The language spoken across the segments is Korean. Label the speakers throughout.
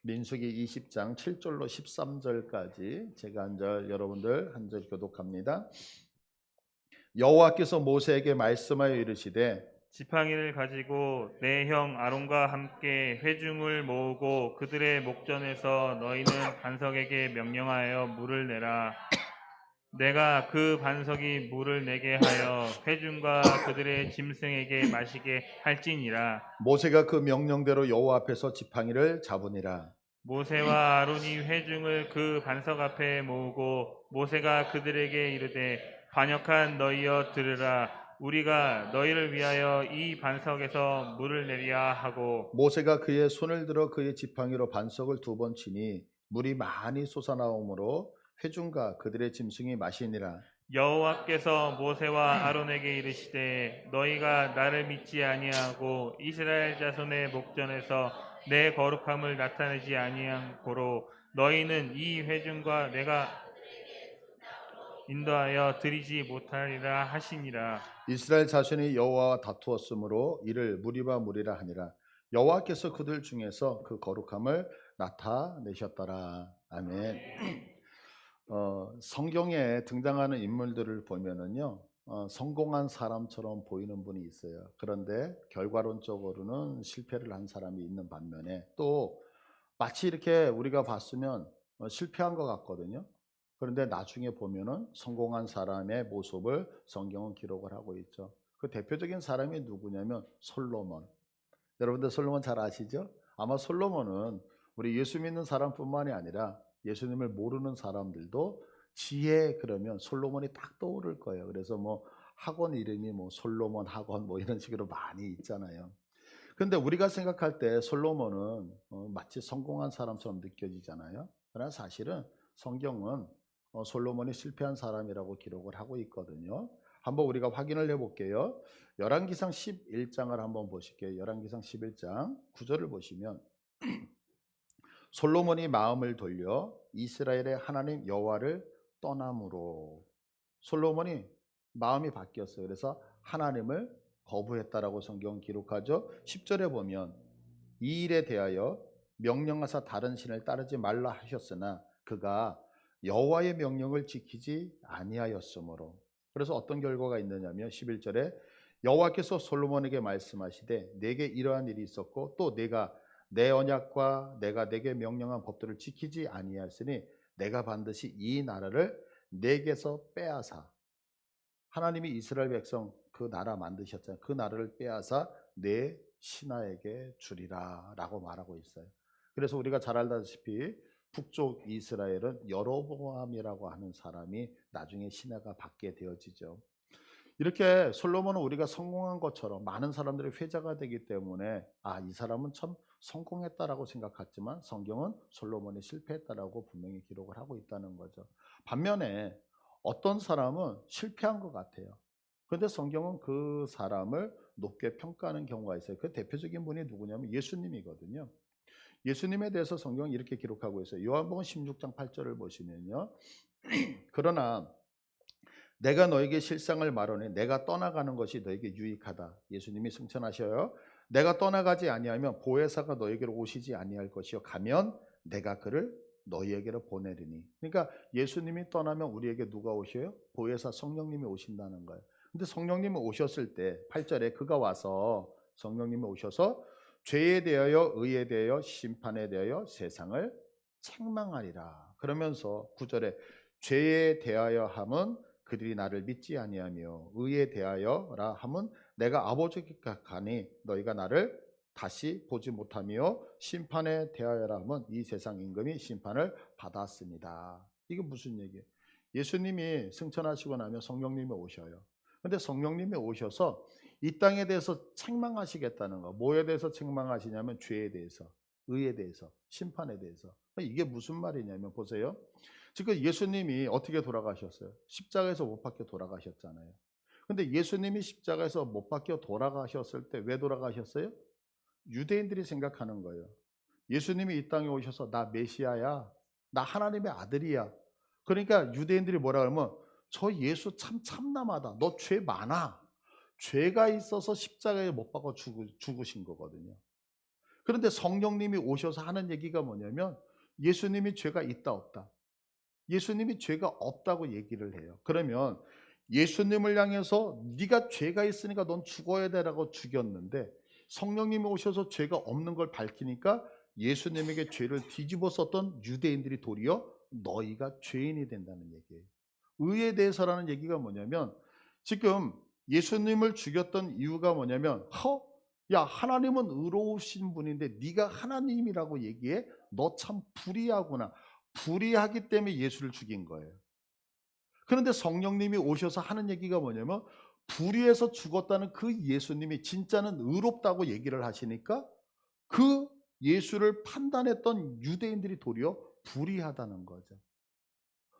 Speaker 1: 민수기 20장 7절로 13절까지 제가 한 절, 여러분들 한 절 교독합니다. 여호와께서 모세에게 말씀하여 이르시되
Speaker 2: 지팡이를 가지고 내 형 아론과 함께 회중을 모으고 그들의 목전에서 너희는 반석에게 명령하여 물을 내라. 내가 그 반석이 물을 내게 하여 회중과 그들의 짐승에게 마시게 할지니라.
Speaker 1: 모세가 그 명령대로 여호와 앞에서 지팡이를 잡으니라.
Speaker 2: 모세와 아론이 회중을 그 반석 앞에 모으고 모세가 그들에게 이르되 반역한 너희여 들으라. 우리가 너희를 위하여 이 반석에서 물을 내리야 하고
Speaker 1: 모세가 그의 손을 들어 그의 지팡이로 반석을 2번 치니 물이 많이 솟아나오므로 회중과 그들의 짐승이 마시니라.
Speaker 2: 여호와께서 모세와 아론에게 이르시되 너희가 나를 믿지 아니하고 이스라엘 자손의 목전에서 내 거룩함을 나타내지 아니한 고로 너희는 이 회중과 내가 인도하여 드리지 못하리라 하시니라.
Speaker 1: 이스라엘 자손이 여호와와 다투었으므로 이를 무리바 무리라 하니라. 여호와께서 그들 중에서 그 거룩함을 나타내셨더라. 아멘. 성경에 등장하는 인물들을 보면은요, 성공한 사람처럼 보이는 분이 있어요. 그런데 결과론적으로는 실패를 한 사람이 있는 반면에 또 마치 이렇게 우리가 봤으면 실패한 것 같거든요. 그런데 나중에 보면은 성공한 사람의 모습을 성경은 기록을 하고 있죠. 그 대표적인 사람이 누구냐면 솔로몬. 여러분들 솔로몬 잘 아시죠? 아마 솔로몬은 우리 예수 믿는 사람뿐만이 아니라 예수님을 모르는 사람들도 지혜 그러면 솔로몬이 딱 떠오를 거예요. 그래서 뭐 학원 이름이 뭐 솔로몬 학원 뭐 이런 식으로 많이 있잖아요. 근데 우리가 생각할 때 솔로몬은 마치 성공한 사람처럼 느껴지잖아요. 그러나 사실은 성경은 솔로몬이 실패한 사람이라고 기록을 하고 있거든요. 한번 우리가 확인을 해볼게요. 열왕기상 11장을 한번 보실게요. 열왕기상 11장 9절을 보시면 솔로몬이 마음을 돌려 이스라엘의 하나님 여호와를 떠남으로 솔로몬이 마음이 바뀌었어요. 그래서 하나님을 거부했다라고 성경은 기록하죠. 10절에 보면 이 일에 대하여 명령하사 다른 신을 따르지 말라 하셨으나 그가 여호와의 명령을 지키지 아니하였으므로. 그래서 어떤 결과가 있느냐면 11절에 여호와께서 솔로몬에게 말씀하시되 내게 이러한 일이 있었고 또 내가 내 언약과 내가 내게 명령한 법들을 지키지 아니하였으니 내가 반드시 이 나라를 내게서 빼앗아 하나님이 이스라엘 백성 그 나라 만드셨잖아요. 그 나라를 빼앗아 내 신하에게 주리라 라고 말하고 있어요. 그래서 우리가 잘 알다시피 북쪽 이스라엘은 여로보암이라고 하는 사람이 나중에 신하가 받게 되어지죠. 이렇게 솔로몬은 우리가 성공한 것처럼 많은 사람들이 회자가 되기 때문에 이 사람은 참 성공했다라고 생각했지만 성경은 솔로몬이 실패했다라고 분명히 기록을 하고 있다는 거죠. 반면에 어떤 사람은 실패한 것 같아요. 그런데 성경은 그 사람을 높게 평가하는 경우가 있어요. 그 대표적인 분이 누구냐면 예수님이거든요. 예수님에 대해서 성경은 이렇게 기록하고 있어요. 요한복음 16장 8절을 보시면요. 그러나 내가 너에게 실상을 말하니 내가 떠나가는 것이 너에게 유익하다. 예수님이 승천하셔요. 내가 떠나가지 아니하면 보혜사가 너에게로 오시지 아니할 것이요 가면 내가 그를 너희에게로 보내리니. 그러니까 예수님이 떠나면 우리에게 누가 오셔요? 보혜사 성령님이 오신다는 거예요. 근데 성령님이 오셨을 때 8절에 그가 와서 성령님이 오셔서 죄에 대하여 의에 대하여 심판에 대하여 세상을 책망하리라. 그러면서 9절에 죄에 대하여 함은 그들이 나를 믿지 아니하며 의에 대하여라 함은 내가 아버지께 가니 너희가 나를 다시 보지 못하며 심판에 대하여라 함은 이 세상 임금이 심판을 받았습니다. 이게 무슨 얘기예요? 예수님이 승천하시고 나면 성령님이 오셔요. 근데 성령님이 오셔서 이 땅에 대해서 책망하시겠다는 거. 뭐에 대해서 책망하시냐면 죄에 대해서, 의에 대해서, 심판에 대해서. 이게 무슨 말이냐면 보세요. 지금 예수님이 어떻게 돌아가셨어요? 십자가에서 못 박혀 돌아가셨잖아요. 근데 예수님이 십자가에서 못 박혀 돌아가셨을 때 왜 돌아가셨어요? 유대인들이 생각하는 거예요. 예수님이 이 땅에 오셔서 나 메시아야. 나 하나님의 아들이야. 그러니까 유대인들이 뭐라 그러면 저 예수 참 참남하다. 너 죄 많아. 죄가 있어서 십자가에 못 박아 죽으신 거거든요. 그런데 성령님이 오셔서 하는 얘기가 뭐냐면 예수님이 죄가 있다 없다. 예수님이 죄가 없다고 얘기를 해요. 그러면 예수님을 향해서 네가 죄가 있으니까 넌 죽어야 되라고 죽였는데 성령님이 오셔서 죄가 없는 걸 밝히니까 예수님에게 죄를 뒤집어 썼던 유대인들이 도리어 너희가 죄인이 된다는 얘기예요. 의에 대해서라는 얘기가 뭐냐면 지금 예수님을 죽였던 이유가 뭐냐면 야 하나님은 의로우신 분인데 네가 하나님이라고 얘기해? 너 참 불의하구나. 불의하기 때문에 예수를 죽인 거예요. 그런데 성령님이 오셔서 하는 얘기가 뭐냐면 불의해서 죽었다는 그 예수님이 진짜는 의롭다고 얘기를 하시니까 그 예수를 판단했던 유대인들이 도리어 불의하다는 거죠.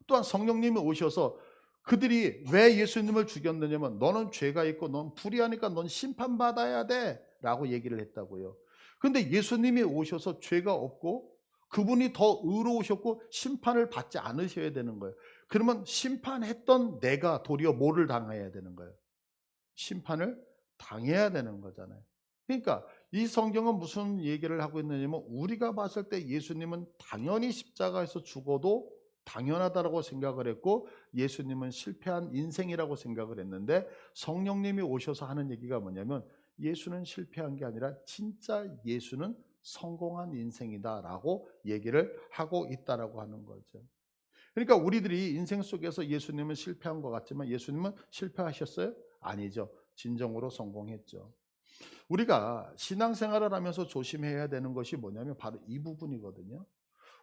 Speaker 1: 또한 성령님이 오셔서 그들이 왜 예수님을 죽였느냐면 너는 죄가 있고 넌 불의하니까 넌 심판받아야 돼 라고 얘기를 했다고요. 근데 예수님이 오셔서 죄가 없고 그분이 더 의로우셨고 심판을 받지 않으셔야 되는 거예요. 그러면 심판했던 내가 도리어 뭐를 당해야 되는 거예요? 심판을 당해야 되는 거잖아요. 그러니까 이 성경은 무슨 얘기를 하고 있느냐면 우리가 봤을 때 예수님은 당연히 십자가에서 죽어도 당연하다고 생각을 했고 예수님은 실패한 인생이라고 생각을 했는데 성령님이 오셔서 하는 얘기가 뭐냐면 예수는 실패한 게 아니라 진짜 예수는 성공한 인생이다라고 얘기를 하고 있다라고 하는 거죠. 그러니까 우리들이 인생 속에서 예수님은 실패한 것 같지만 예수님은 실패하셨어요? 아니죠. 진정으로 성공했죠. 우리가 신앙생활을 하면서 조심해야 되는 것이 뭐냐면 바로 이 부분이거든요.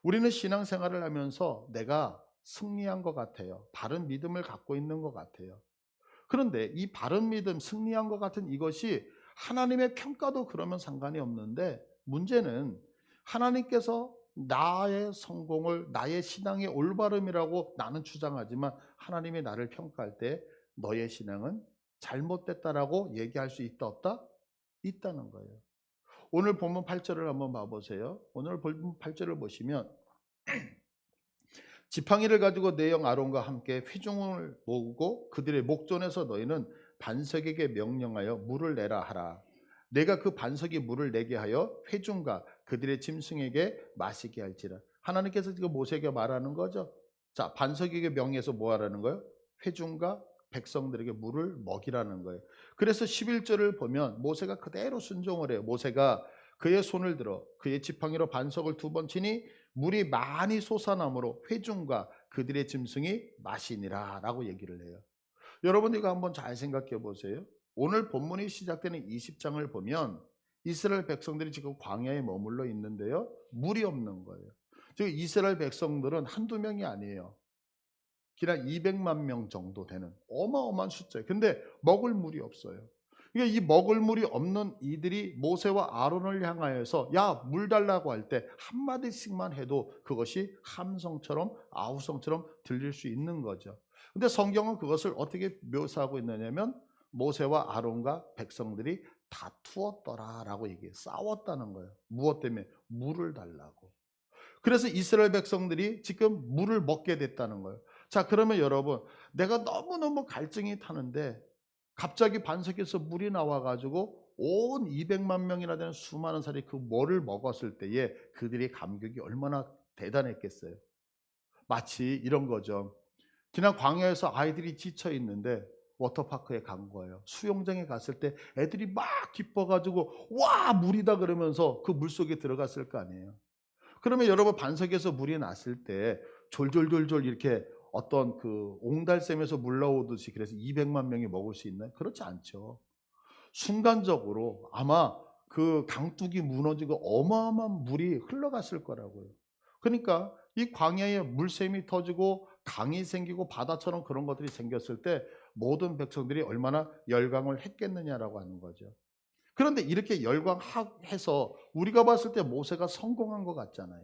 Speaker 1: 우리는 신앙생활을 하면서 내가 승리한 것 같아요. 바른 믿음을 갖고 있는 것 같아요. 그런데 이 바른 믿음, 승리한 것 같은 이것이 하나님의 평가도 그러면 상관이 없는데 문제는 하나님께서 나의 성공을 나의 신앙의 올바름이라고 나는 주장하지만 하나님이 나를 평가할 때 너의 신앙은 잘못됐다라고 얘기할 수 있다 없다? 있다는 거예요. 오늘 본문 8절을 한번 봐보세요. 오늘 본문 8절을 보시면 지팡이를 가지고 내 형 아론과 함께 회중을 모으고 그들의 목전에서 너희는 반석에게 명령하여 물을 내라 하라. 내가 그 반석이 물을 내게 하여 회중과 그들의 짐승에게 마시게 할지라. 하나님께서 지금 모세에게 말하는 거죠. 자, 반석에게 명해서 뭐 하라는 거예요? 회중과 백성들에게 물을 먹이라는 거예요. 그래서 11절을 보면 모세가 그대로 순종을 해요. 모세가 그의 손을 들어 그의 지팡이로 반석을 2번 치니 물이 많이 솟아나므로 회중과 그들의 짐승이 마시니라 라고 얘기를 해요. 여러분 이거 한번 잘 생각해 보세요. 오늘 본문이 시작되는 20장을 보면 이스라엘 백성들이 지금 광야에 머물러 있는데요. 물이 없는 거예요. 즉 이스라엘 백성들은 한두 명이 아니에요. 그냥 200만 명 정도 되는 어마어마한 숫자예요. 근데 먹을 물이 없어요. 그러니까 이 먹을 물이 없는 이들이 모세와 아론을 향하여서 야, 물 달라고 할 때 한마디씩만 해도 그것이 함성처럼 아우성처럼 들릴 수 있는 거죠. 근데 성경은 그것을 어떻게 묘사하고 있느냐면 모세와 아론과 백성들이 다투었더라라고 얘기해요. 싸웠다는 거예요. 무엇 때문에? 물을 달라고. 그래서 이스라엘 백성들이 지금 물을 먹게 됐다는 거예요. 자, 그러면 여러분, 내가 너무너무 갈증이 타는데 갑자기 반석에서 물이 나와가지고 온 200만 명이나 되는 수많은 사람이 그 물을 먹었을 때에 그들의 감격이 얼마나 대단했겠어요. 마치 이런 거죠. 지난 광야에서 아이들이 지쳐 있는데 워터파크에 간 거예요. 수영장에 갔을 때 애들이 막 기뻐가지고 와 물이다 그러면서 그 물속에 들어갔을 거 아니에요. 그러면 여러분 반석에서 물이 났을 때 졸졸졸졸 이렇게 어떤 그 옹달샘에서 물 나오듯이 그래서 200만 명이 먹을 수 있나요? 그렇지 않죠. 순간적으로 아마 그 강둑이 무너지고 어마어마한 물이 흘러갔을 거라고요. 그러니까 이 광야에 물샘이 터지고 강이 생기고 바다처럼 그런 것들이 생겼을 때 모든 백성들이 얼마나 열광을 했겠느냐라고 하는 거죠. 그런데 이렇게 열광해서 우리가 봤을 때 모세가 성공한 것 같잖아요.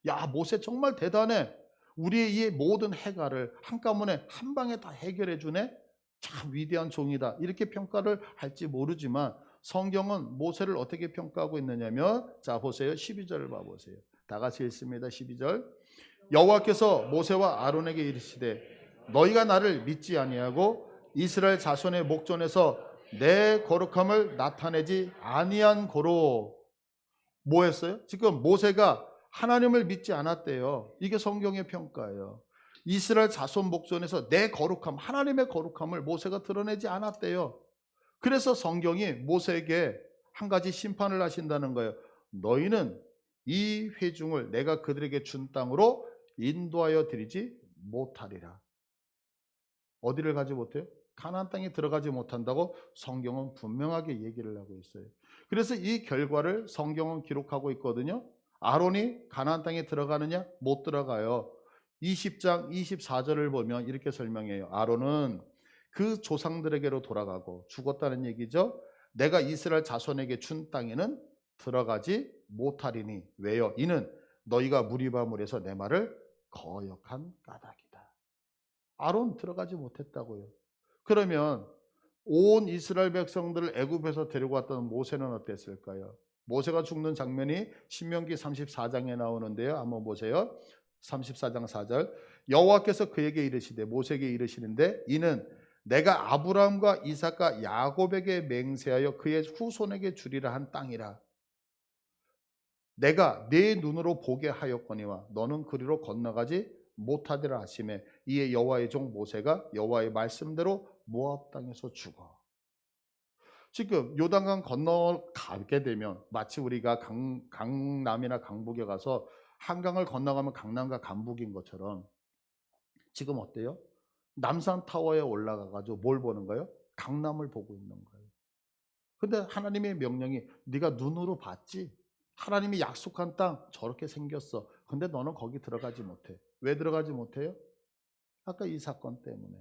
Speaker 1: 야, 모세 정말 대단해. 우리의 이 모든 해가를 한꺼번에 한 방에 다 해결해 주네. 참 위대한 종이다. 이렇게 평가를 할지 모르지만 성경은 모세를 어떻게 평가하고 있느냐면 자 보세요. 12절을 봐보세요. 다 같이 읽습니다. 12절. 여호와께서 모세와 아론에게 이르시되 너희가 나를 믿지 아니하고 이스라엘 자손의 목전에서 내 거룩함을 나타내지 아니한 고로 뭐 했어요? 지금 모세가 하나님을 믿지 않았대요. 이게 성경의 평가예요. 이스라엘 자손 목전에서 내 거룩함, 하나님의 거룩함을 모세가 드러내지 않았대요. 그래서 성경이 모세에게 한 가지 심판을 하신다는 거예요. 너희는 이 회중을 내가 그들에게 준 땅으로 인도하여 드리지 못하리라. 어디를 가지 못해요? 가나안 땅에 들어가지 못한다고 성경은 분명하게 얘기를 하고 있어요. 그래서 이 결과를 성경은 기록하고 있거든요. 아론이 가나안 땅에 들어가느냐? 못 들어가요. 20장 24절을 보면 이렇게 설명해요. 아론은 그 조상들에게로 돌아가고 죽었다는 얘기죠. 내가 이스라엘 자손에게 준 땅에는 들어가지 못하리니. 왜요? 이는 너희가 무리바 물에서 내 말을 거역한 까닭이다. 아론 들어가지 못했다고요. 그러면 온 이스라엘 백성들을 애굽에서 데리고 왔던 모세는 어땠을까요? 모세가 죽는 장면이 신명기 34장에 나오는데요. 한번 보세요. 34장 4절. 여호와께서 그에게 이르시되, 모세에게 이르시는데, 이는 내가 아브라함과 이삭과 야곱에게 맹세하여 그의 후손에게 주리라 한 땅이라. 내가 네 눈으로 보게 하였거니와 너는 그리로 건너가지 못하리라 하시매, 이에 여호와의 종 모세가 여호와의 말씀대로 모압 땅에서 죽어. 지금 요단강 건너가게 되면 마치 우리가 강남이나 강북에 가서 한강을 건너가면 강남과 강북인 것처럼 지금 어때요? 남산 타워에 올라가가지고 뭘 보는 거예요? 강남을 보고 있는 거예요. 근데 하나님의 명령이 네가 눈으로 봤지? 하나님이 약속한 땅 저렇게 생겼어. 근데 너는 거기 들어가지 못해. 왜 들어가지 못해요? 아까 이 사건 때문에.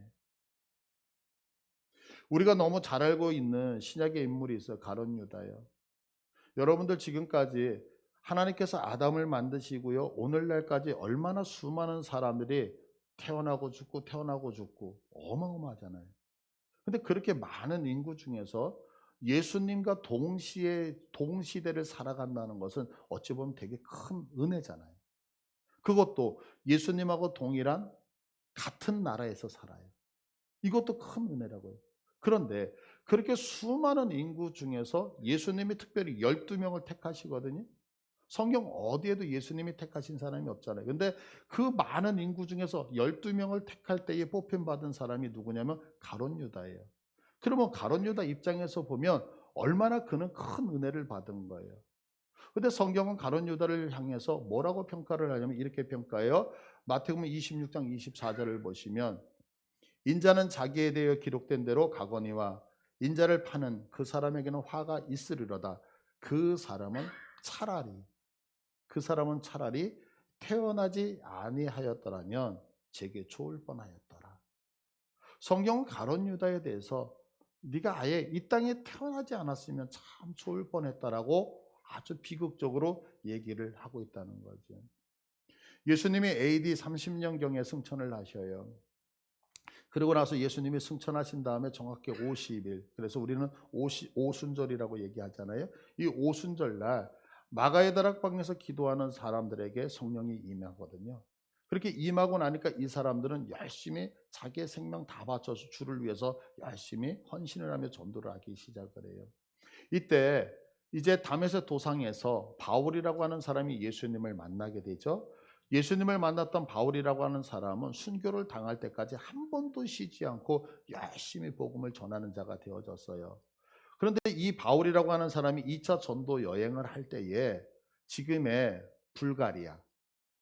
Speaker 1: 우리가 너무 잘 알고 있는 신약의 인물이 있어요. 가룟 유다요. 여러분들 지금까지 하나님께서 아담을 만드시고요. 오늘날까지 얼마나 수많은 사람들이 태어나고 죽고 태어나고 죽고 어마어마하잖아요. 근데 그렇게 많은 인구 중에서 예수님과 동시대를 살아간다는 것은 어찌 보면 되게 큰 은혜잖아요. 그것도 예수님하고 동일한 같은 나라에서 살아요. 이것도 큰 은혜라고요. 그런데 그렇게 수많은 인구 중에서 예수님이 특별히 12명을 택하시거든요. 성경 어디에도 예수님이 택하신 사람이 없잖아요. 근데 그 많은 인구 중에서 12명을 택할 때에 뽑힘 받은 사람이 누구냐면 가룟 유다예요. 그러면 가룟 유다 입장에서 보면 얼마나 그는 큰 은혜를 받은 거예요. 근데 성경은 가룟 유다를 향해서 뭐라고 평가를 하냐면 이렇게 평가해요. 마태복음 26장 24절을 보시면, 인자는 자기에 대해 기록된 대로 가거니와 인자를 파는 그 사람에게는 화가 있으리로다. 그 사람은 차라리 태어나지 아니하였더라면 제게 좋을 뻔하였더라. 성경은 가룟 유다에 대해서 네가 아예 이 땅에 태어나지 않았으면 참 좋을 뻔했다라고 아주 비극적으로 얘기를 하고 있다는 거죠. 예수님이 AD 30년경에 승천을 하셔요. 그리고 나서 예수님이 승천하신 다음에 정확히 50일, 그래서 우리는 오순절이라고 얘기하잖아요. 이 오순절날 마가의 다락방에서 기도하는 사람들에게 성령이 임하거든요. 그렇게 임하고 나니까 이 사람들은 열심히 자기의 생명 다 바쳐서 주를 위해서 열심히 헌신을 하며 전도를 하기 시작을 해요. 이때 이제 다메섹 도상에서 바울이라고 하는 사람이 예수님을 만나게 되죠. 예수님을 만났던 바울이라고 하는 사람은 순교를 당할 때까지 한 번도 쉬지 않고 열심히 복음을 전하는 자가 되어졌어요. 그런데 이 바울이라고 하는 사람이 2차 전도 여행을 할 때에 지금의 불가리아,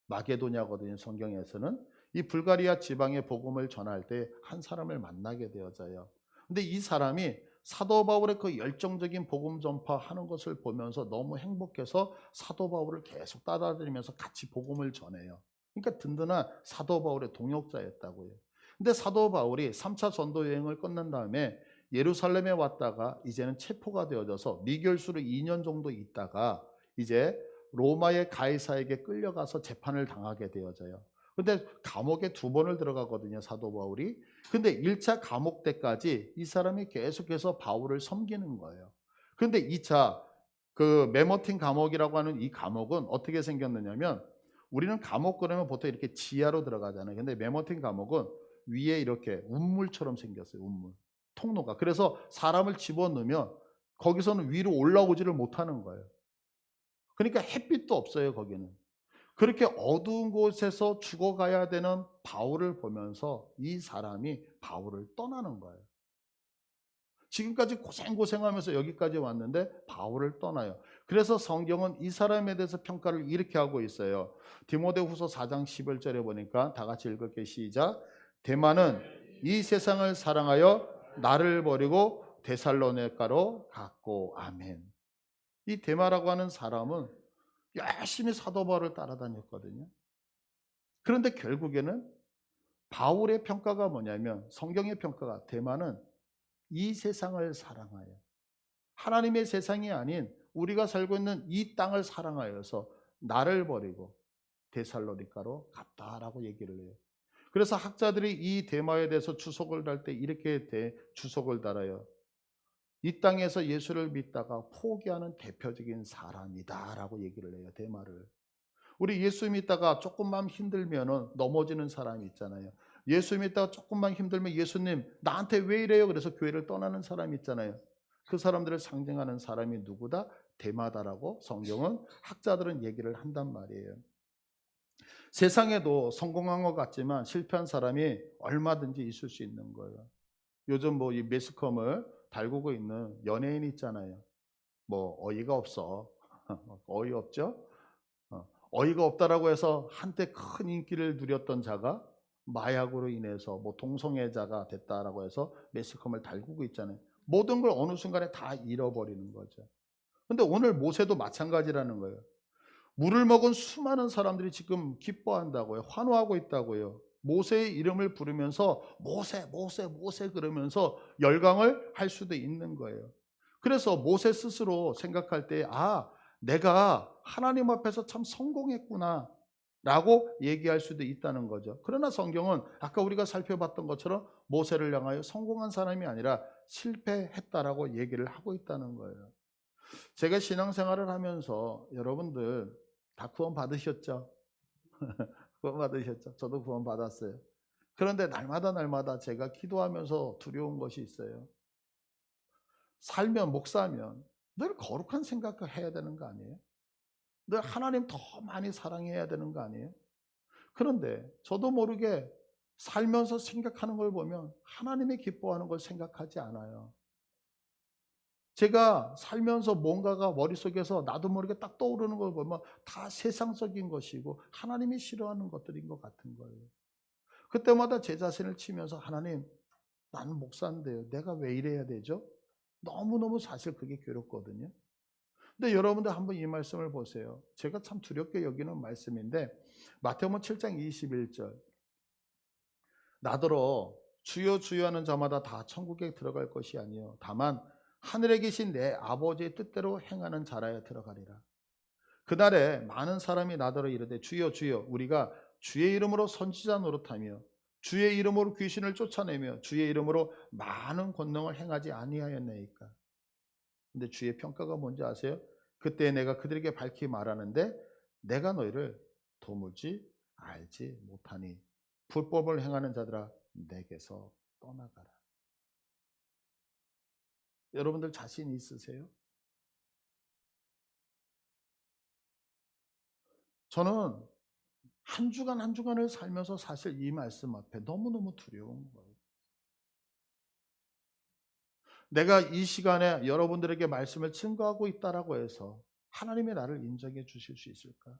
Speaker 1: 마게도냐거든요. 성경에서는 이 불가리아 지방의 복음을 전할 때 한 사람을 만나게 되어져요. 근데 이 사람이 사도 바울의 그 열정적인 복음 전파하는 것을 보면서 너무 행복해서 사도 바울을 계속 따라다니면서 같이 복음을 전해요. 그러니까 든든한 사도 바울의 동역자였다고요. 근데 사도 바울이 3차 전도 여행을 끝난 다음에 예루살렘에 왔다가 이제는 체포가 되어져서 미결수로 2년 정도 있다가 이제 로마의 가이사에게 끌려가서 재판을 당하게 되어져요. 근데 감옥에 2번을 들어가거든요, 사도 바울이. 근데 1차 감옥 때까지 이 사람이 계속해서 바울을 섬기는 거예요. 그런데 2차 그 메모틴 감옥이라고 하는 이 감옥은 어떻게 생겼느냐면, 우리는 감옥 그러면 보통 이렇게 지하로 들어가잖아요. 근데 메모틴 감옥은 위에 이렇게 운물처럼 생겼어요. 운물. 통로가. 그래서 사람을 집어넣으면 거기서는 위로 올라오지를 못하는 거예요. 그러니까 햇빛도 없어요, 거기는. 그렇게 어두운 곳에서 죽어가야 되는 바울을 보면서 이 사람이 바울을 떠나는 거예요. 지금까지 고생하면서 여기까지 왔는데 바울을 떠나요. 그래서 성경은 이 사람에 대해서 평가를 이렇게 하고 있어요. 디모데후서 4장 11절에 보니까 다 같이 읽을게요. 시작. 데마는 이 세상을 사랑하여 나를 버리고 데살로니가로 갔고. 아멘. 이 데마라고 하는 사람은 열심히 사도 바울을 따라다녔거든요. 그런데 결국에는 바울의 평가가 뭐냐면, 성경의 평가가, 데마는 이 세상을 사랑하여, 하나님의 세상이 아닌 우리가 살고 있는 이 땅을 사랑하여서 나를 버리고 데살로니가로 갔다라고 얘기를 해요. 그래서 학자들이 이 데마에 대해서 주석을 달 때 이렇게 주석을 달아요. 이 땅에서 예수를 믿다가 포기하는 대표적인 사람이다라고 얘기를 해요. 데마를. 우리 예수 믿다가 조금만 힘들면 넘어지는 사람이 있잖아요. 예수 믿다가 조금만 힘들면 예수님 나한테 왜 이래요? 그래서 교회를 떠나는 사람이 있잖아요. 그 사람들을 상징하는 사람이 누구다? 데마다라고 성경은, 학자들은 얘기를 한단 말이에요. 세상에도 성공한 것 같지만 실패한 사람이 얼마든지 있을 수 있는 거예요. 요즘 뭐 이 매스컴을 달구고 있는 연예인 있잖아요. 뭐 어이가 없어. 어이없죠? 어이가 없다라고 해서 한때 큰 인기를 누렸던 자가 마약으로 인해서 뭐 동성애자가 됐다라고 해서 매스컴을 달구고 있잖아요. 모든 걸 어느 순간에 다 잃어버리는 거죠. 근데 오늘 모세도 마찬가지라는 거예요. 물을 먹은 수많은 사람들이 지금 기뻐한다고요. 환호하고 있다고요. 모세의 이름을 부르면서 모세, 모세, 모세 그러면서 열광을 할 수도 있는 거예요. 그래서 모세 스스로 생각할 때, 아, 내가 하나님 앞에서 참 성공했구나 라고 얘기할 수도 있다는 거죠. 그러나 성경은 아까 우리가 살펴봤던 것처럼 모세를 향하여 성공한 사람이 아니라 실패했다라고 얘기를 하고 있다는 거예요. 제가 신앙생활을 하면서 여러분들 다 구원 받으셨죠? 구원 받으셨죠? 저도 구원 받았어요. 그런데 날마다 제가 기도하면서 두려운 것이 있어요. 살면, 목사면 늘 거룩한 생각을 해야 되는 거 아니에요? 늘 하나님 더 많이 사랑해야 되는 거 아니에요? 그런데 저도 모르게 살면서 생각하는 걸 보면 하나님이 기뻐하는 걸 생각하지 않아요. 제가 살면서 뭔가가 머릿속에서 나도 모르게 딱 떠오르는 걸 보면 다 세상적인 것이고 하나님이 싫어하는 것들인 것 같은 거예요. 그때마다 제 자신을 치면서, 하나님, 나는 목사인데요. 내가 왜 이래야 되죠? 너무너무 사실 그게 괴롭거든요. 근데 여러분들 한번 이 말씀을 보세요. 제가 참 두렵게 여기는 말씀인데 마태복음 7장 21절. 나더러 주여 주여 하는 자마다 다 천국에 들어갈 것이 아니요 다만 하늘에 계신 내 아버지의 뜻대로 행하는 자라야 들어가리라. 그날에 많은 사람이 나더러 이르되 주여 주여 우리가 주의 이름으로 선지자 노릇하며 주의 이름으로 귀신을 쫓아내며 주의 이름으로 많은 권능을 행하지 아니하였나이까. 근데 주의 평가가 뭔지 아세요? 그때 내가 그들에게 밝히 말하는데 내가 너희를 도무지 알지 못하니 불법을 행하는 자들아 내게서 떠나가라. 여러분들 자신 있으세요? 저는 한 주간 한 주간을 살면서 사실 이 말씀 앞에 너무너무 두려운 거예요. 내가 이 시간에 여러분들에게 말씀을 증거하고 있다라고 해서 하나님이 나를 인정해 주실 수 있을까?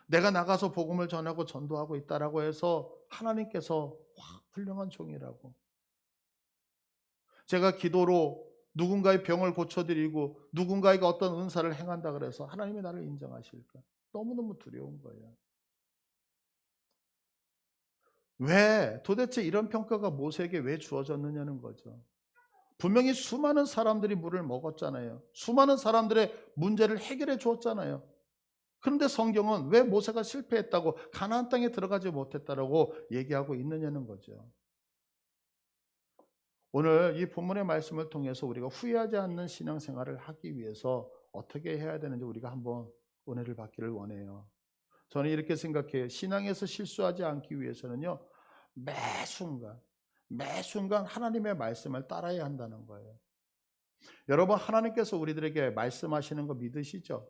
Speaker 1: 내가 나가서 복음을 전하고 전도하고 있다라고 해서 하나님께서 와, 훌륭한 종이라고, 제가 기도로 누군가의 병을 고쳐드리고 누군가에게 어떤 은사를 행한다 그래서 하나님이 나를 인정하실까? 너무너무 두려운 거예요. 왜 도대체 이런 평가가 모세에게 왜 주어졌느냐는 거죠. 분명히 수많은 사람들이 물을 먹었잖아요. 수많은 사람들의 문제를 해결해 주었잖아요. 그런데 성경은 왜 모세가 실패했다고, 가나안 땅에 들어가지 못했다라고 얘기하고 있느냐는 거죠. 오늘 이 본문의 말씀을 통해서 우리가 후회하지 않는 신앙생활을 하기 위해서 어떻게 해야 되는지 우리가 한번 은혜를 받기를 원해요. 저는 이렇게 생각해요. 신앙에서 실수하지 않기 위해서는요, 매 순간 하나님의 말씀을 따라야 한다는 거예요. 여러분, 하나님께서 우리들에게 말씀하시는 거 믿으시죠?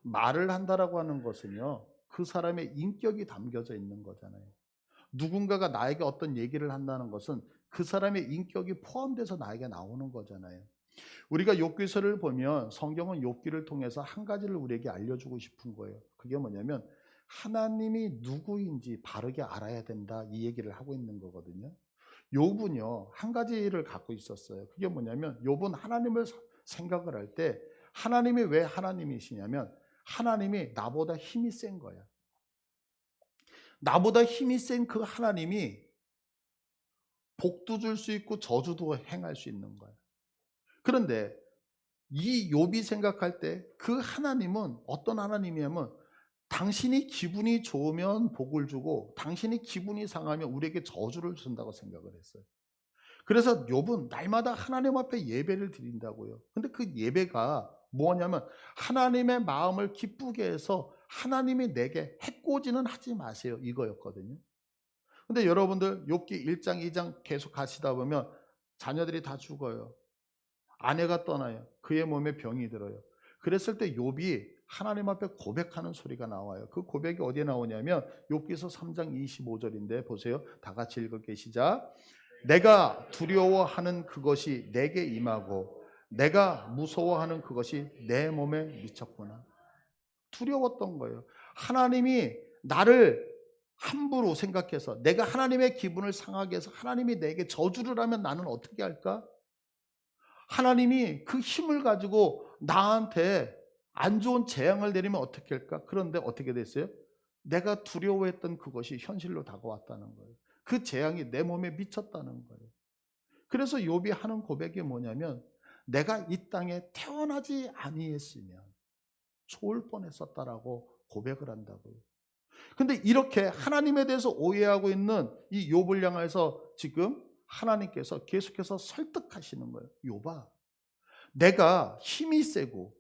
Speaker 1: 말을 한다라고 하는 것은요, 그 사람의 인격이 담겨져 있는 거잖아요. 누군가가 나에게 어떤 얘기를 한다는 것은 그 사람의 인격이 포함돼서 나에게 나오는 거잖아요. 우리가 욥기서를 보면 성경은 욥기를 통해서 한 가지를 우리에게 알려주고 싶은 거예요. 그게 뭐냐면 하나님이 누구인지 바르게 알아야 된다, 이 얘기를 하고 있는 거거든요. 욥은요, 한 가지를 갖고 있었어요. 그게 뭐냐면 욥은 하나님을 생각을 할 때 하나님이 왜 하나님이시냐면 하나님이 나보다 힘이 센 거야. 나보다 힘이 센 그 하나님이 복도 줄 수 있고 저주도 행할 수 있는 거야. 그런데 이 욥이 생각할 때 그 하나님은 어떤 하나님이냐면 당신이 기분이 좋으면 복을 주고 당신이 기분이 상하면 우리에게 저주를 준다고 생각을 했어요. 그래서 욥은 날마다 하나님 앞에 예배를 드린다고요. 근데 그 예배가 뭐냐면 하나님의 마음을 기쁘게 해서 하나님이 내게 해코지는 하지 마세요, 이거였거든요. 근데 여러분들 욥기 1장 2장 계속 가시다 보면 자녀들이 다 죽어요. 아내가 떠나요. 그의 몸에 병이 들어요. 그랬을 때 욥이 하나님 앞에 고백하는 소리가 나와요. 그 고백이 어디에 나오냐면 욥기서 3장 25절인데 보세요. 다 같이 읽을게요. 시작. 내가 두려워하는 그것이 내게 임하고 내가 무서워하는 그것이 내 몸에 미쳤구나. 두려웠던 거예요. 하나님이 나를 함부로 생각해서 내가 하나님의 기분을 상하게 해서 하나님이 내게 저주를 하면 나는 어떻게 할까? 하나님이 그 힘을 가지고 나한테 안 좋은 재앙을 내리면 어떻게 할까? 그런데 어떻게 됐어요? 내가 두려워했던 그것이 현실로 다가왔다는 거예요. 그 재앙이 내 몸에 미쳤다는 거예요. 그래서 욥이 하는 고백이 뭐냐면 내가 이 땅에 태어나지 아니했으면 좋을 뻔했었다라고 고백을 한다고요. 근데 이렇게 하나님에 대해서 오해하고 있는 이 욥을 향해서 지금 하나님께서 계속해서 설득하시는 거예요. 욥아, 내가 힘이 세고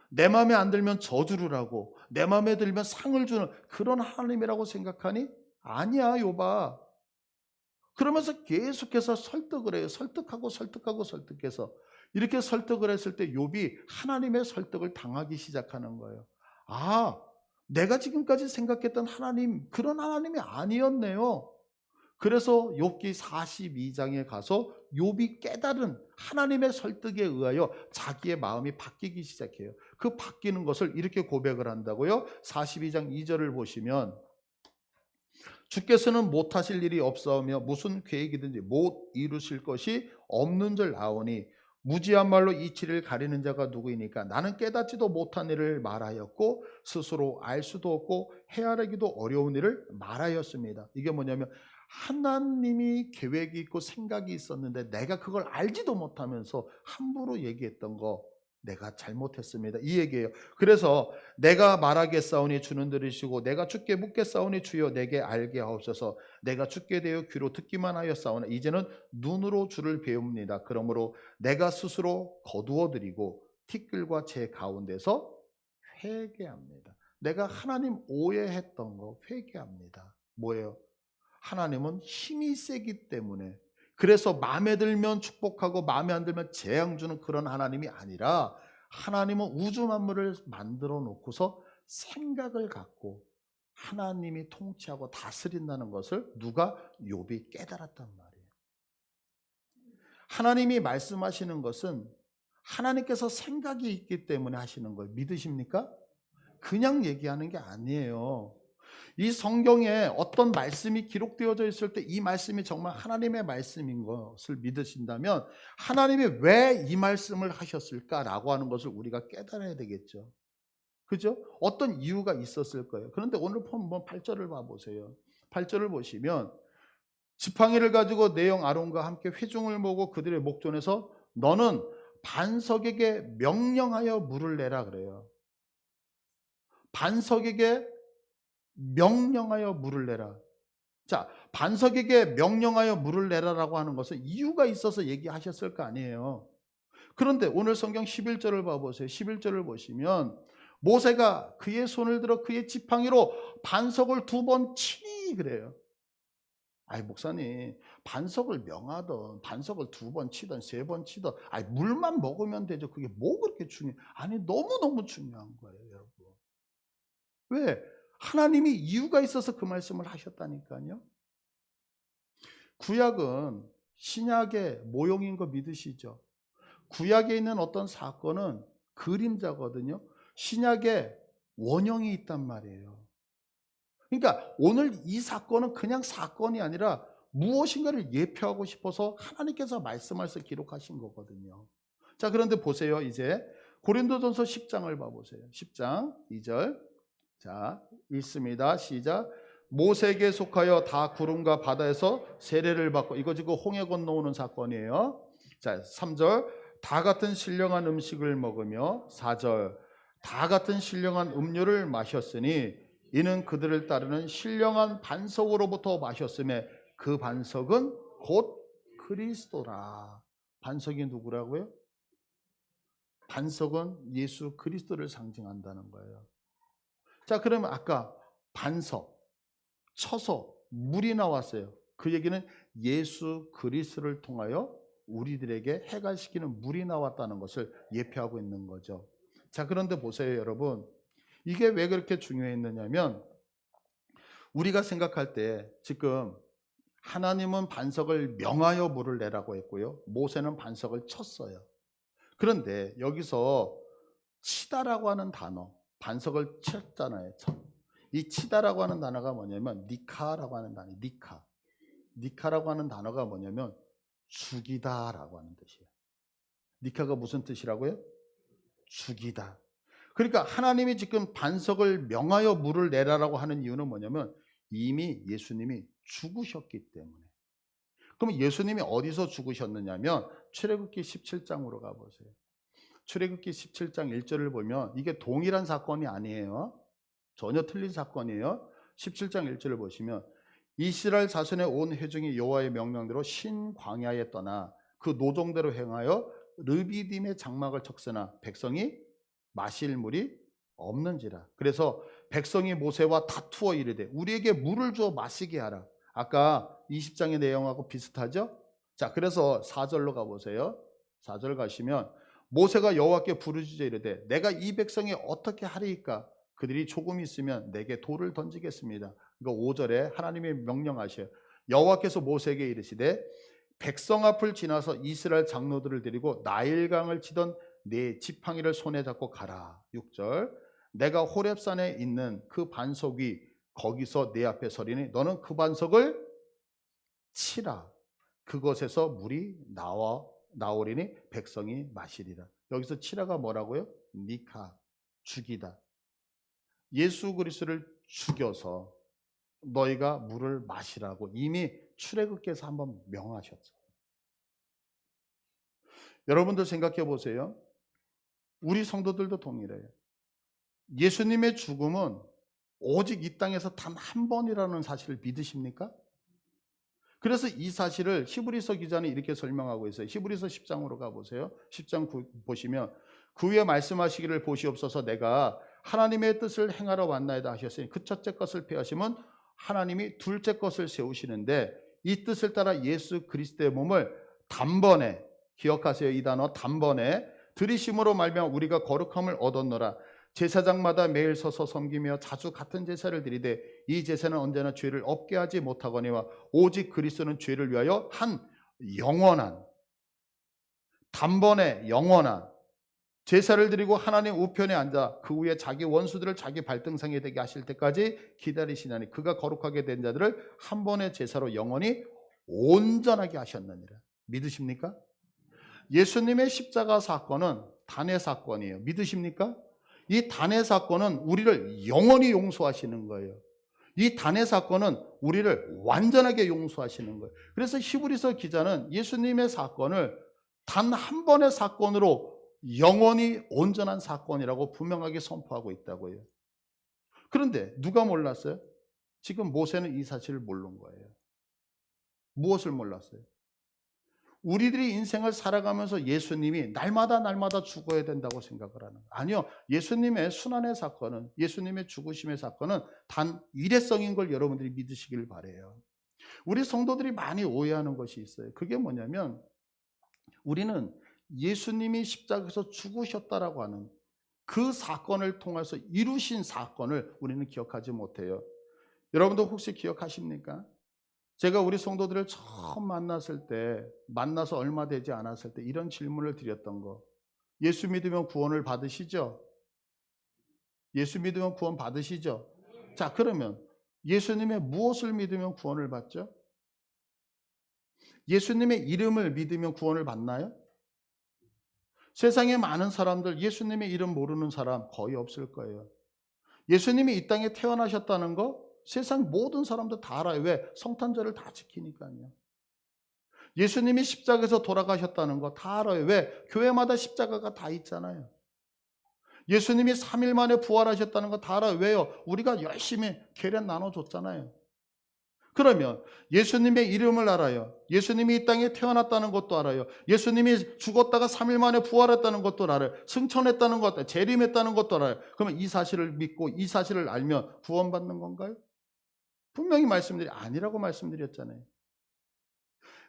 Speaker 1: 내 마음에 안 들면 저주를 하고 내 마음에 들면 상을 주는 그런 하나님이라고 생각하니? 아니야, 욥아. 그러면서 계속해서 설득을 해요. 설득하고 설득해서 이렇게 설득을 했을 때 욥이 하나님의 설득을 당하기 시작하는 거예요. 아, 내가 지금까지 생각했던 하나님, 그런 하나님이 아니었네요. 그래서 욥기 42장에 가서 욥이 깨달은 하나님의 설득에 의하여 자기의 마음이 바뀌기 시작해요. 그 바뀌는 것을 이렇게 고백을 한다고요. 42장 2절을 보시면 주께서는 못하실 일이 없사오며 무슨 계획이든지 못 이루실 것이 없는 줄 아오니 무지한 말로 이치를 가리는 자가 누구이니까 나는 깨닫지도 못한 일을 말하였고 스스로 알 수도 없고 헤아리기도 어려운 일을 말하였습니다. 이게 뭐냐면 하나님이 계획이 있고 생각이 있었는데 내가 그걸 알지도 못하면서 함부로 얘기했던 거 내가 잘못했습니다, 이 얘기예요. 그래서 내가 말하겠사오니 주는 들으시고 내가 주께 묻겠사오니 주여 내게 알게 하옵소서. 내가 주께 대하여 귀로 듣기만 하였사오나 이제는 눈으로 주를 배웁니다. 그러므로 내가 스스로 거두어드리고 티끌과 제 가운데서 회개합니다. 내가 하나님 오해했던 거 회개합니다. 뭐예요? 하나님은 힘이 세기 때문에, 그래서 마음에 들면 축복하고 마음에 안 들면 재앙 주는 그런 하나님이 아니라 하나님은 우주 만물을 만들어 놓고서 생각을 갖고 하나님이 통치하고 다스린다는 것을 누가? 욥이 깨달았단 말이에요. 하나님이 말씀하시는 것은 하나님께서 생각이 있기 때문에 하시는 거예요. 믿으십니까? 그냥 얘기하는 게 아니에요. 이 성경에 어떤 말씀이 기록되어져 있을 때 이 말씀이 정말 하나님의 말씀인 것을 믿으신다면 하나님이 왜 이 말씀을 하셨을까라고 하는 것을 우리가 깨달아야 되겠죠. 그죠? 어떤 이유가 있었을 거예요. 그런데 오늘 한번 8절을 봐보세요. 8절을 보시면 지팡이를 가지고 내 형 아론과 함께 회중을 모으고 그들의 목전에서 너는 반석에게 명령하여 물을 내라 그래요. 반석에게 명령하여 물을 내라. 자, 반석에게 명령하여 물을 내라라고 하는 것은 이유가 있어서 얘기하셨을 거 아니에요. 그런데 오늘 성경 11절을 봐보세요. 11절을 보시면 모세가 그의 손을 들어 그의 지팡이로 반석을 2번 치니 그래요. 아이 목사님, 반석을 명하던 반석을 2번 치던 3번 치던 아이 물만 먹으면 되죠. 그게 뭐 그렇게 중요해? 아니 너무너무 중요한 거예요, 여러분. 왜? 하나님이 이유가 있어서 그 말씀을 하셨다니까요. 구약은 신약의 모형인 거 믿으시죠? 구약에 있는 어떤 사건은 그림자거든요. 신약에 원형이 있단 말이에요. 그러니까 오늘 이 사건은 그냥 사건이 아니라 무엇인가를 예표하고 싶어서 하나님께서 말씀하셔서 기록하신 거거든요. 자, 그런데 보세요. 이제 고린도전서 10장을 봐보세요. 10장 2절. 자, 읽습니다. 시작. 모세에게 속하여 다 구름과 바다에서 세례를 받고, 이거 지금 홍해 건너오는 사건이에요. 자, 3절. 다 같은 신령한 음식을 먹으며, 4절. 다 같은 신령한 음료를 마셨으니 이는 그들을 따르는 신령한 반석으로부터 마셨음에 그 반석은 곧 그리스도라. 반석이 누구라고요? 반석은 예수 그리스도를 상징한다는 거예요. 자, 그러면 아까 반석 쳐서 물이 나왔어요. 그 얘기는 예수 그리스도를 통하여 우리들에게 해갈시키는 물이 나왔다는 것을 예표하고 있는 거죠. 자, 그런데 보세요, 여러분. 이게 왜 그렇게 중요했느냐면 우리가 생각할 때 지금 하나님은 반석을 명하여 물을 내라고 했고요. 모세는 반석을 쳤어요. 그런데 여기서 치다라고 하는 단어, 반석을 쳤잖아요. 이 치다라고 하는 단어가 뭐냐면 니카라고 하는 단어, 니카. 니카라고 하는 단어가 뭐냐면 죽이다라고 하는 뜻이에요. 니카가 무슨 뜻이라고요? 죽이다. 그러니까 하나님이 지금 반석을 명하여 물을 내라라고 하는 이유는 뭐냐면 이미 예수님이 죽으셨기 때문에. 그럼 예수님이 어디서 죽으셨느냐면 출애굽기 17장으로 가보세요. 출애굽기 17장 1절을 보면 이게 동일한 사건이 아니에요. 전혀 틀린 사건이에요. 17장 1절을 보시면 이스라엘 자손의 온 회중이 여호와의 명령대로 신광야에 떠나 그 노정대로 행하여 르비딤의 장막을 척세나 백성이 마실 물이 없는지라. 그래서 백성이 모세와 다투어 이르되 우리에게 물을 주어 마시게 하라. 아까 20장의 내용하고 비슷하죠? 자, 그래서 4절로 가보세요. 4절 가시면 모세가 여호와께 부르짖어 이르되 내가 이 백성이 어떻게 하리이까? 그들이 조금 있으면 내게 돌을 던지겠습니다. 이거 5절에 하나님이 명령하셔요. 여호와께서 모세에게 이르시되 백성 앞을 지나서 이스라엘 장로들을 데리고 나일강을 치던 네 지팡이를 손에 잡고 가라. 6절. 내가 호렙산에 있는 그 반석 위 거기서 내 앞에 서리니 너는 그 반석을 치라. 그것에서 물이 나오리니 백성이 마시리라. 여기서 치라가 뭐라고요? 니카, 죽이다. 예수 그리스도를 죽여서 너희가 물을 마시라고 이미 출애굽기에서 한번 명하셨죠. 여러분들 생각해 보세요. 우리 성도들도 동일해요. 예수님의 죽음은 오직 이 땅에서 단 한 번이라는 사실을 믿으십니까? 그래서 이 사실을 히브리서 기자는 이렇게 설명하고 있어요. 히브리서 10장으로 가보세요. 10장 9 보시면 그 위에 말씀하시기를 보시옵소서 내가 하나님의 뜻을 행하러 왔나이다 하셨으니 그 첫째 것을 폐하시면 하나님이 둘째 것을 세우시는데 이 뜻을 따라 예수 그리스도의 몸을 단번에, 기억하세요. 이 단어 단번에 들이심으로 말미암아 우리가 거룩함을 얻었노라. 제사장마다 매일 서서 섬기며 자주 같은 제사를 드리되 이 제사는 언제나 죄를 없게 하지 못하거니와 오직 그리스도는 죄를 위하여 한 영원한 단번에 영원한 제사를 드리고 하나님 우편에 앉아 그 위에 자기 원수들을 자기 발등상에 되게 하실 때까지 기다리시나니 그가 거룩하게 된 자들을 한 번의 제사로 영원히 온전하게 하셨느니라. 믿으십니까? 예수님의 십자가 사건은 단의 사건이에요. 믿으십니까? 이 단의 사건은 우리를 영원히 용서하시는 거예요. 이 단의 사건은 우리를 완전하게 용서하시는 거예요. 그래서 히브리서 기자는 예수님의 사건을 단 한 번의 사건으로 영원히 온전한 사건이라고 분명하게 선포하고 있다고요. 그런데 누가 몰랐어요? 지금 모세는 이 사실을 모르는 거예요. 무엇을 몰랐어요? 우리들이 인생을 살아가면서 예수님이 날마다 죽어야 된다고 생각을 하는 거예요. 아니요. 예수님의 순환의 사건은, 예수님의 죽으심의 사건은 단 일회성인 걸 여러분들이 믿으시길 바라요. 우리 성도들이 많이 오해하는 것이 있어요. 그게 뭐냐면 우리는 예수님이 십자가에서 죽으셨다라고 하는 그 사건을 통해서 이루신 사건을 우리는 기억하지 못해요. 여러분도 혹시 기억하십니까? 제가 우리 성도들을 처음 만났을 때, 만나서 얼마 되지 않았을 때 이런 질문을 드렸던 거. 예수 믿으면 구원을 받으시죠? 예수 믿으면 구원 받으시죠? 자, 그러면 예수님의 무엇을 믿으면 구원을 받죠? 예수님의 이름을 믿으면 구원을 받나요? 세상에 많은 사람들 예수님의 이름 모르는 사람 거의 없을 거예요. 예수님이 이 땅에 태어나셨다는 거 세상 모든 사람들 다 알아요. 왜? 성탄절을 다 지키니까요. 예수님이 십자가에서 돌아가셨다는 거 다 알아요. 왜? 교회마다 십자가가 다 있잖아요. 예수님이 3일 만에 부활하셨다는 거 다 알아요. 왜요? 우리가 열심히 계략 나눠줬잖아요. 그러면 예수님의 이름을 알아요. 예수님이 이 땅에 태어났다는 것도 알아요. 예수님이 죽었다가 3일 만에 부활했다는 것도 알아요. 승천했다는 것도, 재림했다는 것도 알아요. 그러면 이 사실을 믿고 이 사실을 알면 구원받는 건가요? 분명히 아니라고 말씀드렸잖아요.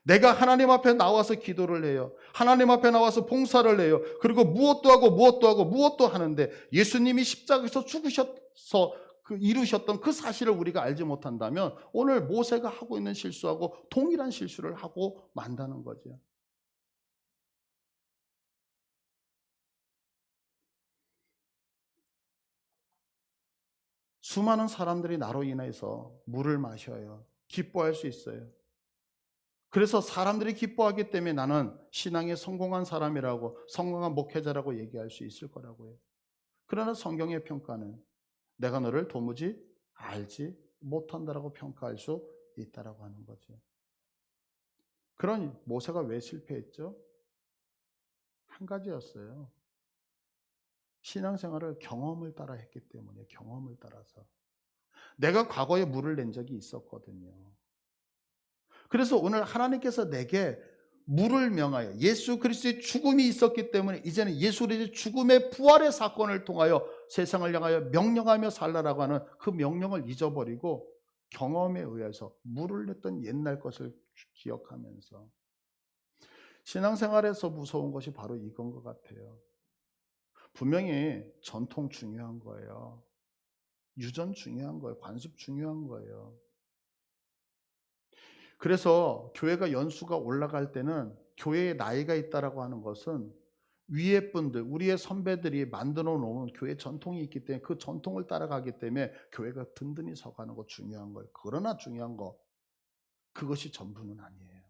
Speaker 1: 내가 하나님 앞에 나와서 기도를 해요. 하나님 앞에 나와서 봉사를 해요. 그리고 무엇도 하고 무엇도 하고 무엇도 하는데 예수님이 십자가에서 죽으셔서 이루셨던 그 사실을 우리가 알지 못한다면 오늘 모세가 하고 있는 실수하고 동일한 실수를 하고 만다는 거죠. 수많은 사람들이 나로 인해서 물을 마셔요. 기뻐할 수 있어요. 그래서 사람들이 기뻐하기 때문에 나는 신앙에 성공한 사람이라고, 성공한 목회자라고 얘기할 수 있을 거라고요. 그러나 성경의 평가는 내가 너를 도무지 알지 못한다라고 평가할 수 있다라고 하는 거죠. 그러니 모세가 왜 실패했죠? 한 가지였어요. 신앙생활을 경험을 따라 했기 때문에, 경험을 따라서. 내가 과거에 물을 낸 적이 있었거든요. 그래서 오늘 하나님께서 내게 물을 명하여 예수 그리스도의 죽음이 있었기 때문에 이제는 예수 그리스도의 죽음의 부활의 사건을 통하여 세상을 향하여 명령하며 살라라고 하는 그 명령을 잊어버리고 경험에 의해서 물을 냈던 옛날 것을 기억하면서 신앙생활에서 무서운 것이 바로 이건 것 같아요. 분명히 전통 중요한 거예요. 유전 중요한 거예요. 관습 중요한 거예요. 그래서 교회가 연수가 올라갈 때는 교회에 나이가 있다라고 하는 것은 위에 분들, 우리의 선배들이 만들어 놓은 교회 전통이 있기 때문에 그 전통을 따라가기 때문에 교회가 든든히 서가는 거 중요한 거예요. 그러나 중요한 거, 그것이 전부는 아니에요.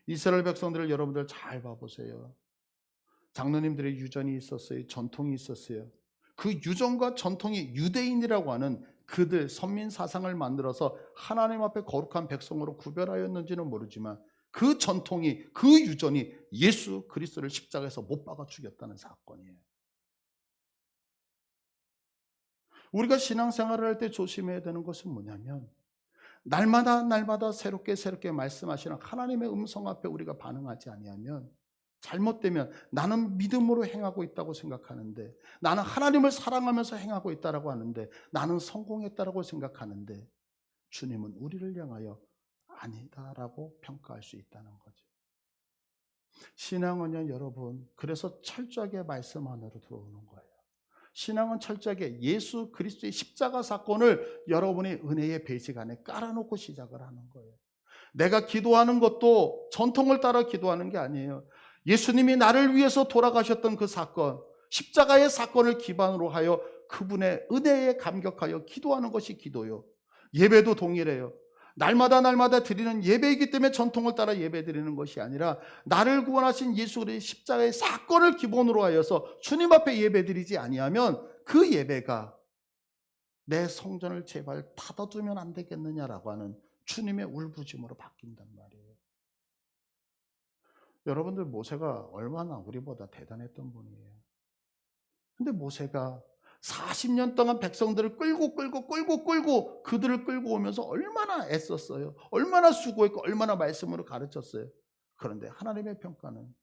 Speaker 1: 이스라엘 백성들을 여러분들 잘 봐보세요. 장로님들의 유전이 있었어요. 전통이 있었어요. 그 유전과 전통이 유대인이라고 하는 그들 선민 사상을 만들어서 하나님 앞에 거룩한 백성으로 구별하였는지는 모르지만 그 전통이 그 유전이 예수 그리스도를 십자가에서 못 박아 죽였다는 사건이에요. 우리가 신앙생활을 할 때 조심해야 되는 것은 뭐냐면 날마다 새롭게 말씀하시는 하나님의 음성 앞에 우리가 반응하지 아니하면 잘못되면 나는 믿음으로 행하고 있다고 생각하는데 나는 하나님을 사랑하면서 행하고 있다고 하는데 나는 성공했다고 생각하는데 주님은 우리를 향하여 아니다라고 평가할 수 있다는 거죠. 신앙은요 여러분 그래서 철저하게 말씀 안으로 들어오는 거예요. 신앙은 철저하게 예수 그리스도의 십자가 사건을 여러분의 은혜의 배식 안에 깔아놓고 시작을 하는 거예요. 내가 기도하는 것도 전통을 따라 기도하는 게 아니에요. 예수님이 나를 위해서 돌아가셨던 그 사건, 십자가의 사건을 기반으로 하여 그분의 은혜에 감격하여 기도하는 것이 기도요. 예배도 동일해요. 날마다 드리는 예배이기 때문에 전통을 따라 예배 드리는 것이 아니라 나를 구원하신 예수 그리스도의 십자가의 사건을 기본으로 하여서 주님 앞에 예배 드리지 아니하면 그 예배가 내 성전을 제발 닫아두면 안 되겠느냐라고 하는 주님의 울부짖음으로 바뀐단 말이에요. 여러분들 모세가 얼마나 우리보다 대단했던 분이에요. 근데 모세가 40년 동안 백성들을 끌고 그들을 끌고 오면서 얼마나 애썼어요. 얼마나 수고했고 얼마나 말씀으로 가르쳤어요. 그런데 하나님의 평가는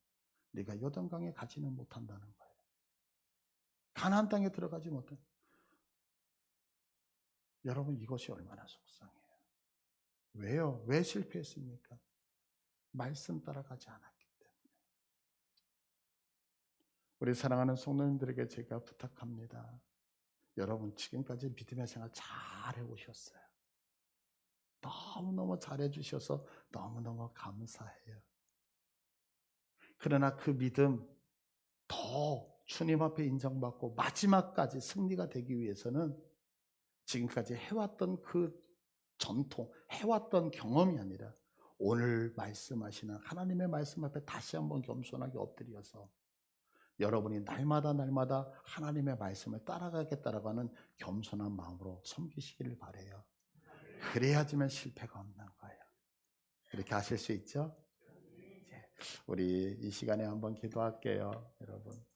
Speaker 1: 네가 요단강에 가지는 못한다는 거예요. 가나안 땅에 들어가지 못한. 여러분 이것이 얼마나 속상해요. 왜요? 왜 실패했습니까? 말씀 따라가지 않았기 때문에. 우리 사랑하는 성도님들에게 제가 부탁합니다. 여러분 지금까지 믿음의 생활 잘 해오셨어요. 너무너무 잘해주셔서 너무너무 감사해요. 그러나 그 믿음 더 주님 앞에 인정받고 마지막까지 승리가 되기 위해서는 지금까지 해왔던 그 전통, 해왔던 경험이 아니라 오늘 말씀하시는 하나님의 말씀 앞에 다시 한번 겸손하게 엎드려서 여러분이 날마다 하나님의 말씀을 따라가겠다라고 하는 겸손한 마음으로 섬기시기를 바라요. 그래야지만 실패가 없는 거예요. 그렇게 하실 수 있죠? 우리 이 시간에 한번 기도할게요, 여러분.